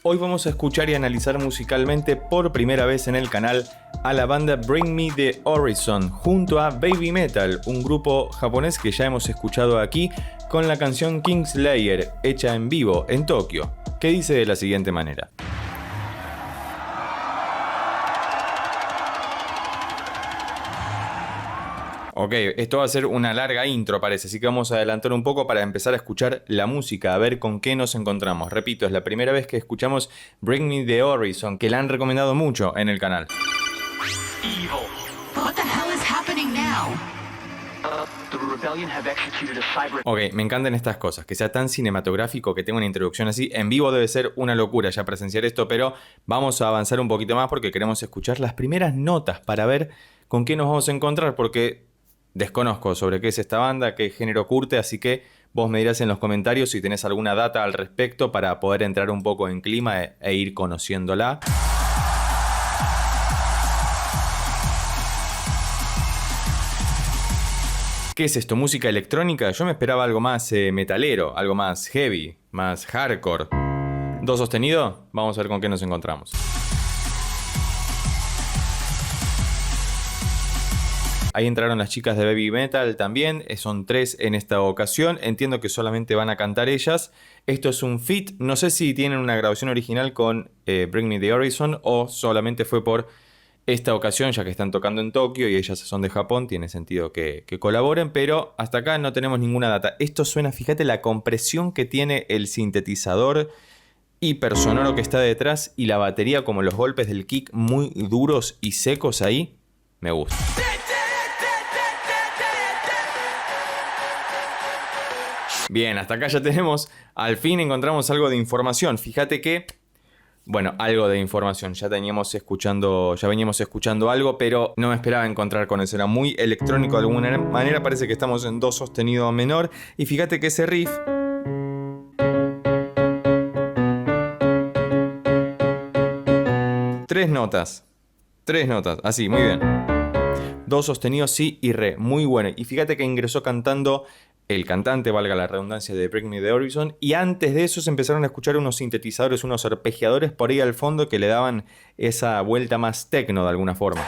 Hoy vamos a escuchar y analizar musicalmente por primera vez en el canal a la banda Bring Me the Horizon junto a Baby Metal, un grupo japonés que ya hemos escuchado aquí con la canción Kingslayer, hecha en vivo en Tokio, que dice de la siguiente manera. Ok, esto va a ser una larga intro parece, así que vamos a adelantar un poco para empezar a escuchar la música, a ver con qué nos encontramos. Repito, es la primera vez que escuchamos Bring Me the Horizon, que la han recomendado mucho en el canal. Ok, me encantan estas cosas, que sea tan cinematográfico, que tenga una introducción así. En vivo debe ser una locura ya presenciar esto, pero vamos a avanzar un poquito más porque queremos escuchar las primeras notas para ver con qué nos vamos a encontrar, porque desconozco sobre qué es esta banda, qué género curte, así que vos me dirás en los comentarios si tenés alguna data al respecto para poder entrar un poco en clima e ir conociéndola. ¿Qué es esto? ¿Música electrónica? Yo me esperaba algo más metalero, algo más heavy, más hardcore. ¿Do sostenido? Vamos a ver con qué nos encontramos. Ahí entraron las chicas de Baby Metal también, son 3 en esta ocasión, entiendo que solamente van a cantar ellas. Esto es un feat, no sé si tienen una grabación original con Bring Me the Horizon o solamente fue por esta ocasión, ya que están tocando en Tokio y ellas son de Japón, tiene sentido que colaboren, pero hasta acá no tenemos ninguna data. Esto suena, fíjate la compresión que tiene el sintetizador hipersonoro que está detrás y la batería, como los golpes del kick muy duros y secos ahí, me gusta. Bien, hasta acá ya tenemos, al fin encontramos algo de información. Fíjate que, bueno, algo de información. Ya veníamos escuchando algo, pero no me esperaba encontrar con eso. Era muy electrónico de alguna manera. Parece que estamos en do sostenido menor. Y fíjate que ese riff... Tres notas, así, muy bien. Do sostenido, sí y re, muy bueno. Y fíjate que ingresó cantando el cantante, valga la redundancia, de Bring Me the Horizon, y antes de eso se empezaron a escuchar unos sintetizadores, unos arpegiadores por ahí al fondo que le daban esa vuelta más techno de alguna forma.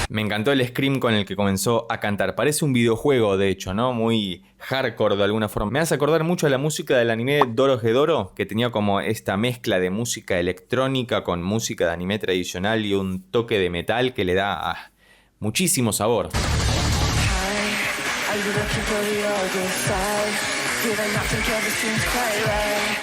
Me encantó el scream con el que comenzó a cantar. Parece un videojuego, de hecho, ¿no? Muy hardcore de alguna forma. Me hace acordar mucho a la música del anime Dorohedoro, que tenía como esta mezcla de música electrónica con música de anime tradicional y un toque de metal que le da muchísimo sabor.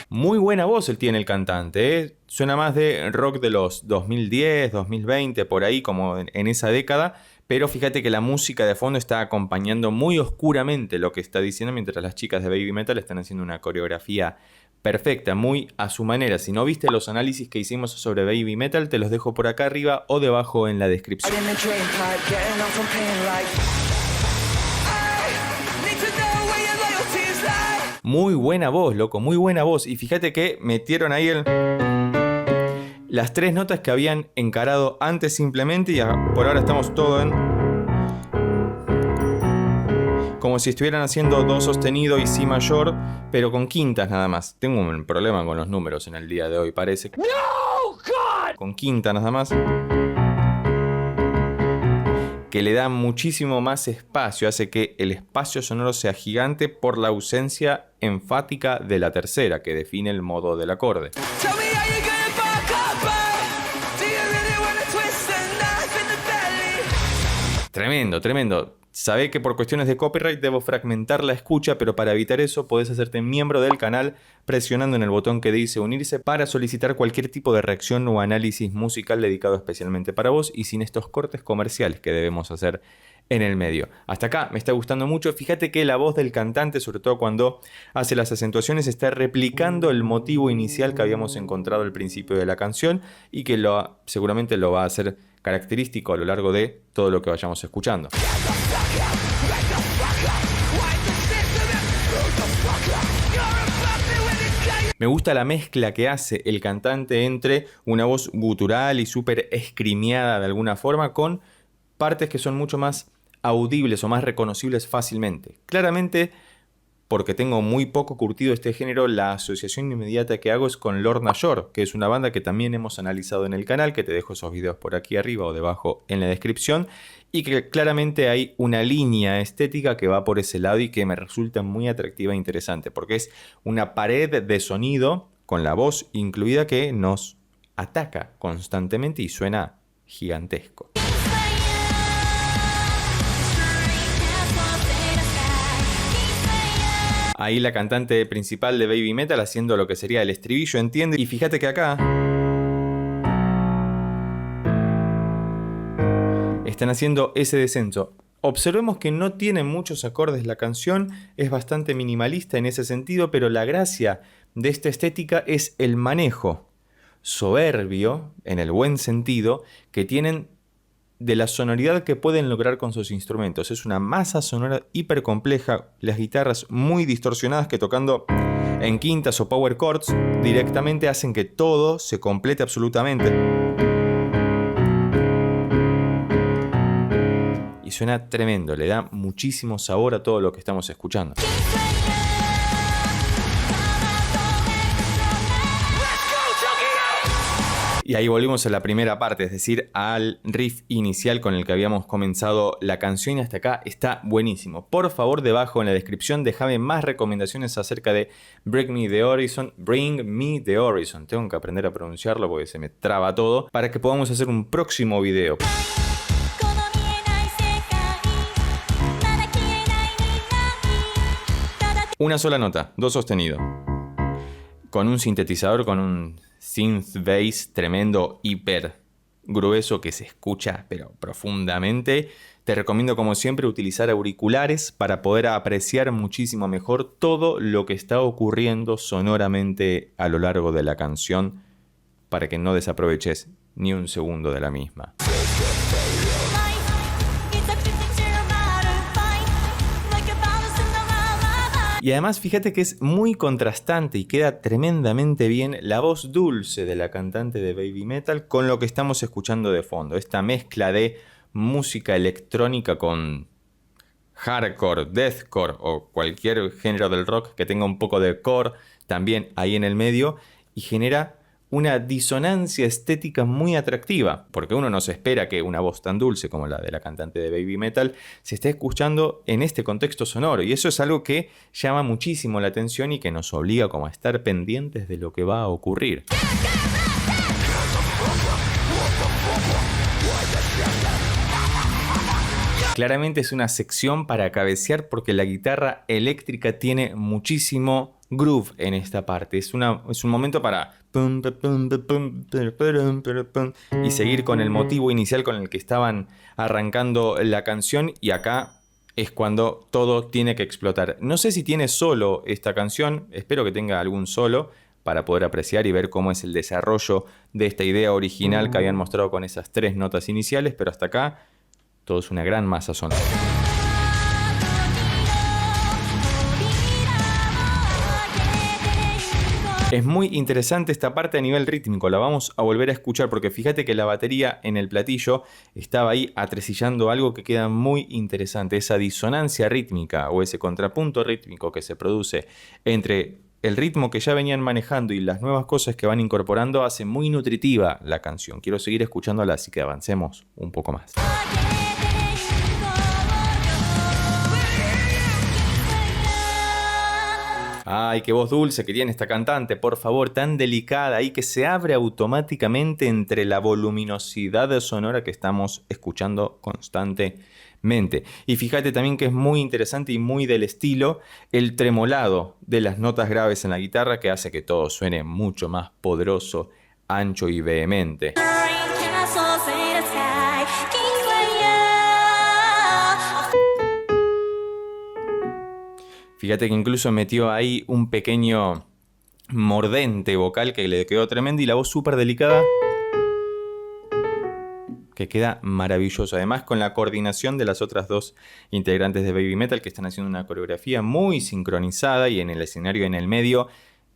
Muy buena voz él tiene el cantante, ¿eh? Suena más de rock de los 2010, 2020, por ahí, como en esa década. Pero fíjate que la música de fondo está acompañando muy oscuramente lo que está diciendo, mientras las chicas de Baby Metal están haciendo una coreografía perfecta, muy a su manera. Si no viste los análisis que hicimos sobre Baby Metal, te los dejo por acá arriba o debajo en la descripción. Muy buena voz, loco, muy buena voz. Y fíjate que metieron ahí las 3 notas que habían encarado antes simplemente y por ahora estamos todo en... como si estuvieran haciendo do sostenido y si mayor, pero con quintas nada más. Tengo un problema con los números en el día de hoy, parece. ¡No, God! Con quintas nada más. Que le da muchísimo más espacio, hace que el espacio sonoro sea gigante por la ausencia enfática de la tercera, que define el modo del acorde. Tremendo, tremendo. Sabé que por cuestiones de copyright debo fragmentar la escucha, pero para evitar eso podés hacerte miembro del canal presionando en el botón que dice unirse para solicitar cualquier tipo de reacción o análisis musical dedicado especialmente para vos y sin estos cortes comerciales que debemos hacer en el medio. Hasta acá me está gustando mucho. Fíjate que la voz del cantante, sobre todo cuando hace las acentuaciones, está replicando el motivo inicial que habíamos encontrado al principio de la canción y que seguramente lo va a hacer característico a lo largo de todo lo que vayamos escuchando. Me gusta la mezcla que hace el cantante entre una voz gutural y súper escrimiada de alguna forma con partes que son mucho más audibles o más reconocibles fácilmente. Claramente, porque tengo muy poco curtido este género, la asociación inmediata que hago es con Lorna Shore, que es una banda que también hemos analizado en el canal, que te dejo esos videos por aquí arriba o debajo en la descripción, y que claramente hay una línea estética que va por ese lado y que me resulta muy atractiva e interesante, porque es una pared de sonido con la voz incluida que nos ataca constantemente y suena gigantesco. Ahí la cantante principal de Baby Metal haciendo lo que sería el estribillo, entiende. Y fíjate que acá están haciendo ese descenso. Observemos que no tiene muchos acordes la canción, es bastante minimalista en ese sentido, pero la gracia de esta estética es el manejo soberbio, en el buen sentido, que tienen de la sonoridad que pueden lograr con sus instrumentos. Es una masa sonora hiper compleja, las guitarras muy distorsionadas que tocando en quintas o power chords directamente hacen que todo se complete absolutamente. Y suena tremendo, le da muchísimo sabor a todo lo que estamos escuchando. Y ahí volvimos a la primera parte, es decir, al riff inicial con el que habíamos comenzado la canción y hasta acá está buenísimo. Por favor, debajo en la descripción déjame más recomendaciones acerca de Bring Me the Horizon. Bring Me the Horizon. Tengo que aprender a pronunciarlo porque se me traba todo para que podamos hacer un próximo video. Una sola nota, do sostenido. Con un sintetizador, con un synth bass tremendo, hiper grueso que se escucha pero profundamente. Te recomiendo como siempre utilizar auriculares para poder apreciar muchísimo mejor todo lo que está ocurriendo sonoramente a lo largo de la canción para que no desaproveches ni un segundo de la misma. Y además fíjate que es muy contrastante y queda tremendamente bien la voz dulce de la cantante de Baby Metal con lo que estamos escuchando de fondo. Esta mezcla de música electrónica con hardcore, deathcore o cualquier género del rock que tenga un poco de core también ahí en el medio y genera una disonancia estética muy atractiva, porque uno no se espera que una voz tan dulce como la de la cantante de Baby Metal se esté escuchando en este contexto sonoro, y eso es algo que llama muchísimo la atención y que nos obliga como a estar pendientes de lo que va a ocurrir. Claramente es una sección para cabecear porque la guitarra eléctrica tiene muchísimo groove en esta parte. Es un momento para y seguir con el motivo inicial con el que estaban arrancando la canción, y acá es cuando todo tiene que explotar. No sé si tiene solo esta canción, espero que tenga algún solo para poder apreciar y ver cómo es el desarrollo de esta idea original que habían mostrado con esas 3 notas iniciales, pero hasta acá todo es una gran masa sonora. Es muy interesante esta parte a nivel rítmico, la vamos a volver a escuchar porque fíjate que la batería en el platillo estaba ahí atresillando algo que queda muy interesante, esa disonancia rítmica o ese contrapunto rítmico que se produce entre el ritmo que ya venían manejando y las nuevas cosas que van incorporando hace muy nutritiva la canción. Quiero seguir escuchándola, así que avancemos un poco más. Ay, qué voz dulce que tiene esta cantante, por favor, tan delicada y que se abre automáticamente entre la voluminosidad sonora que estamos escuchando constantemente. Y fíjate también que es muy interesante y muy del estilo el tremolado de las notas graves en la guitarra que hace que todo suene mucho más poderoso, ancho y vehemente. Fíjate que incluso metió ahí un pequeño mordente vocal que le quedó tremendo y la voz súper delicada que queda maravillosa. Además con la coordinación de las otras 2 integrantes de Baby Metal que están haciendo una coreografía muy sincronizada y en el escenario en el medio.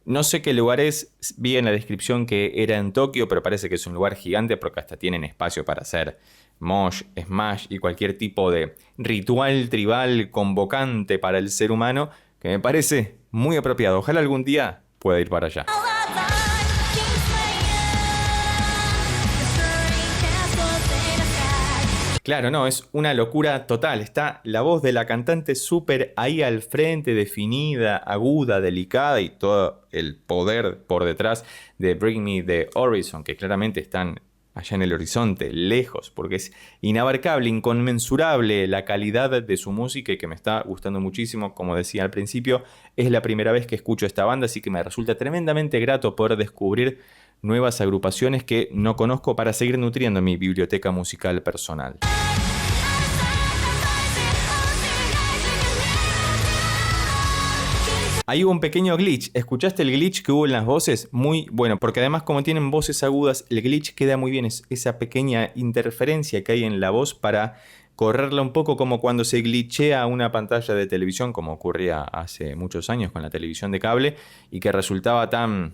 No sé qué lugar es, vi en la descripción que era en Tokio, pero parece que es un lugar gigante porque hasta tienen espacio para hacer mosh, smash y cualquier tipo de ritual tribal convocante para el ser humano, que me parece muy apropiado. Ojalá algún día pueda ir para allá. Claro, no, es una locura total. Está la voz de la cantante súper ahí al frente, definida, aguda, delicada y todo el poder por detrás de Bring Me the Horizon, que claramente están allá en el horizonte, lejos, porque es inabarcable, inconmensurable la calidad de su música y que me está gustando muchísimo. Como decía al principio, es la primera vez que escucho esta banda, así que me resulta tremendamente grato poder descubrir nuevas agrupaciones que no conozco para seguir nutriendo mi biblioteca musical personal. Ahí hubo un pequeño glitch. ¿Escuchaste el glitch que hubo en las voces? Muy bueno, porque además como tienen voces agudas, el glitch queda muy bien. Es esa pequeña interferencia que hay en la voz para correrla un poco, como cuando se glitchea una pantalla de televisión, como ocurría hace muchos años con la televisión de cable, y que resultaba tan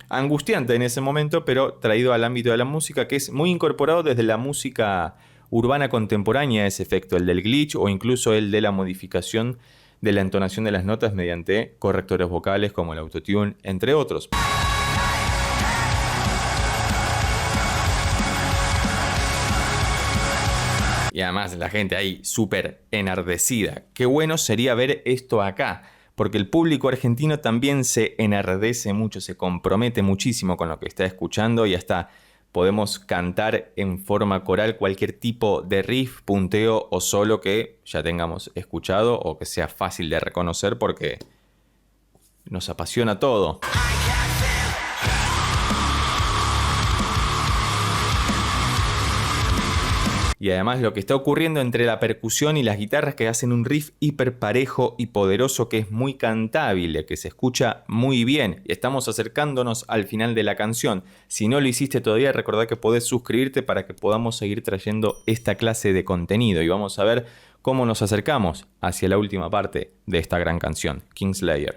angustiante en ese momento, pero traído al ámbito de la música, que es muy incorporado desde la música urbana contemporánea, ese efecto, el del glitch o incluso el de la modificación de la entonación de las notas mediante correctores vocales como el autotune, entre otros. Y además la gente ahí súper enardecida. Qué bueno sería ver esto acá, porque el público argentino también se enardece mucho, se compromete muchísimo con lo que está escuchando y hasta podemos cantar en forma coral cualquier tipo de riff, punteo o solo que ya tengamos escuchado o que sea fácil de reconocer porque nos apasiona todo. Y además lo que está ocurriendo entre la percusión y las guitarras, que hacen un riff hiper parejo y poderoso que es muy cantable, que se escucha muy bien. Y estamos acercándonos al final de la canción. Si no lo hiciste todavía, recordá que podés suscribirte para que podamos seguir trayendo esta clase de contenido. Y vamos a ver cómo nos acercamos hacia la última parte de esta gran canción, Kingslayer.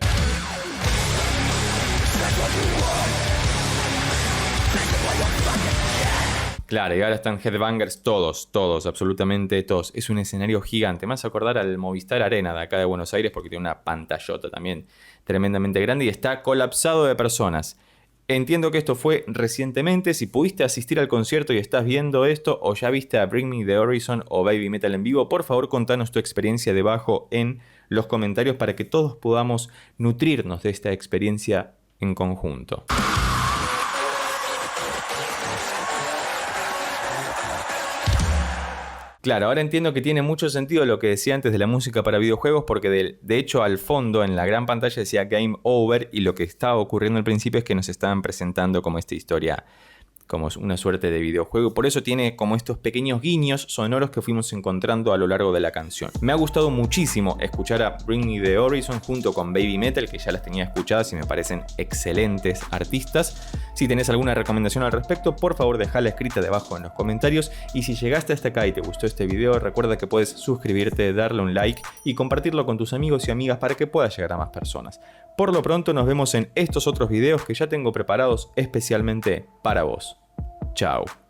Claro, y ahora están headbangers todos, absolutamente todos. Es un escenario gigante. Me hace acordar al Movistar Arena de acá de Buenos Aires porque tiene una pantallota también tremendamente grande y está colapsado de personas. Entiendo que esto fue recientemente. Si pudiste asistir al concierto y estás viendo esto o ya viste a Bring Me the Horizon o Baby Metal en vivo, por favor contanos tu experiencia debajo en los comentarios para que todos podamos nutrirnos de esta experiencia en conjunto. Claro, ahora entiendo que tiene mucho sentido lo que decía antes de la música para videojuegos porque de hecho al fondo en la gran pantalla decía Game Over y lo que estaba ocurriendo al principio es que nos estaban presentando como esta historia, como una suerte de videojuego. Por eso tiene como estos pequeños guiños sonoros que fuimos encontrando a lo largo de la canción. Me ha gustado muchísimo escuchar a Bring Me the Horizon junto con Baby Metal, que ya las tenía escuchadas y me parecen excelentes artistas. Si tenés alguna recomendación al respecto, por favor dejala escrita debajo en los comentarios. Y si llegaste hasta acá y te gustó este video, recuerda que puedes suscribirte, darle un like y compartirlo con tus amigos y amigas para que pueda llegar a más personas. Por lo pronto nos vemos en estos otros videos que ya tengo preparados especialmente para vos. Chao.